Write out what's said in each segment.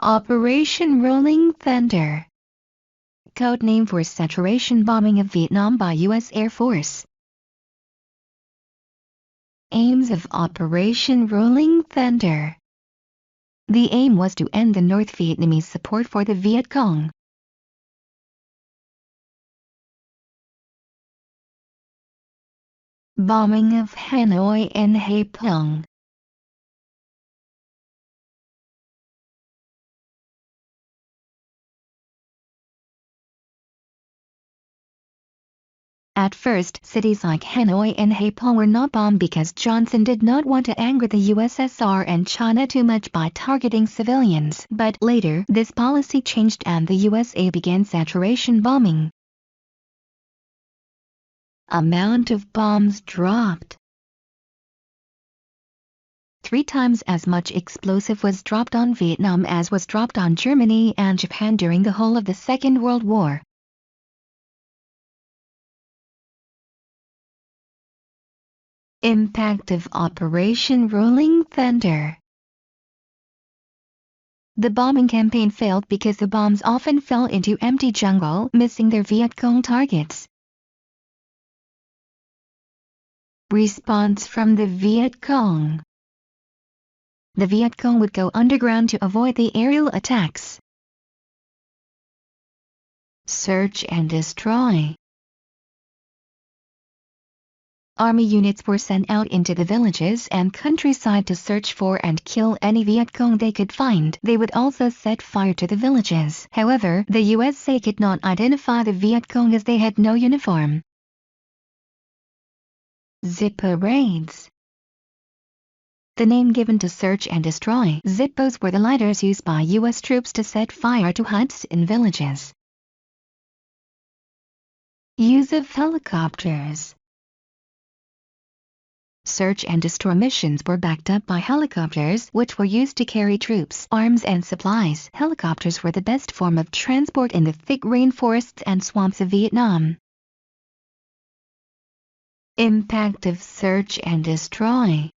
Operation Rolling Thunder. Code name for saturation bombing of Vietnam by U.S. Air Force. Aims of Operation Rolling Thunder. The aim was to end the North Vietnamese support for the Vietcong. Bombing of Hanoi and Haiphong. At first, cities like Hanoi and Haiphong were not bombed because Johnson did not want to anger the USSR and China too much by targeting civilians. But later, this policy changed and the USA began saturation bombing. Amount of bombs dropped. 3 times as much explosive was dropped on Vietnam as was dropped on Germany and Japan during the whole of the Second World War. Impact of Operation Rolling Thunder. The bombing campaign failed because the bombs often fell into empty jungle, missing their Vietcong targets. Response from the Vietcong. The Vietcong would go underground to avoid the aerial attacks. Search and destroy. Army units were sent out into the villages and countryside to search for and kill any Vietcong they could find. They would also set fire to the villages. However, the USA could not identify the Vietcong as they had no uniform. Zippo Raids. The name given to search and destroy. Zippos were the lighters used by U.S. troops to set fire to huts in villages. Use of helicopters. Search and destroy missions were backed up by helicopters, which were used to carry troops, arms and supplies. Helicopters were the best form of transport in the thick rainforests and swamps of Vietnam. Impact of search and destroy.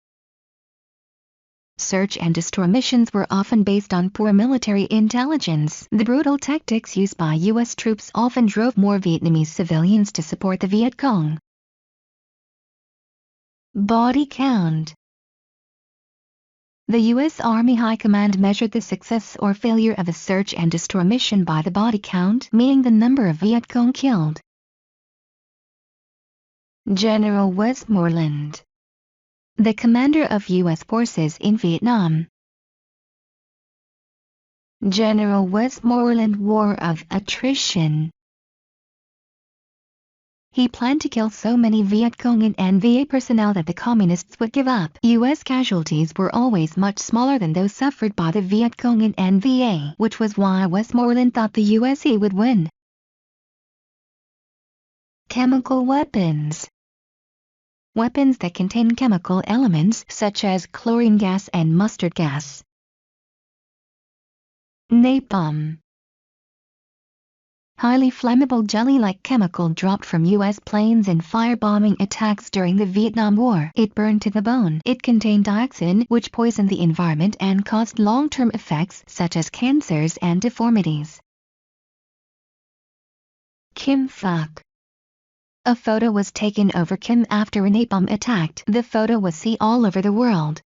Search and destroy missions were often based on poor military intelligence. The brutal tactics used by U.S. troops often drove more Vietnamese civilians to support the Vietcong. Body count. The U.S. Army High Command measured the success or failure of a search and destroy mission by the body count, meaning the number of Vietcong killed. General Westmoreland. The commander of U.S. forces in Vietnam. General Westmoreland War of Attrition. He planned to kill so many Vietcong and NVA personnel that the Communists would give up. U.S. casualties were always much smaller than those suffered by the Vietcong and NVA, which was why Westmoreland thought the USA would win. Chemical weapons. Weapons that contain chemical elements such as chlorine gas and mustard gas. Napalm. Highly flammable jelly-like chemical dropped from U.S. planes in firebombing attacks during the Vietnam War. It burned to the bone. It contained dioxin, which poisoned the environment and caused long-term effects such as cancers and deformities. Kim Phuc. A photo was taken over Kim after a napalm attack. The photo was seen all over the world.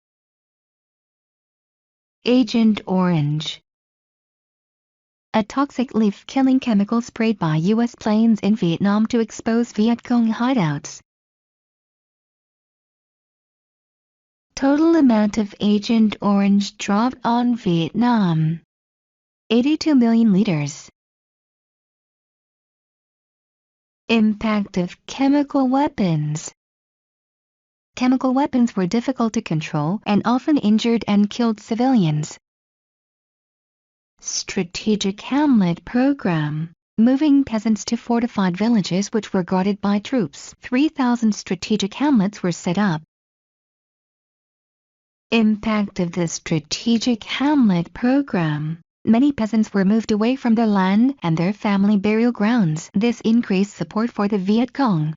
Agent Orange. A toxic leaf-killing chemical sprayed by U.S. planes in Vietnam to expose Vietcong hideouts. Total amount of Agent Orange dropped on Vietnam: 82 million liters. Impact of chemical weapons. Chemical weapons were difficult to control and often injured and killed civilians. Strategic Hamlet Program. Moving peasants to fortified villages which were guarded by troops. 3,000 strategic hamlets were set up. Impact of the Strategic Hamlet Program. Many peasants were moved away from their land and their family burial grounds. This increased support for the Vietcong.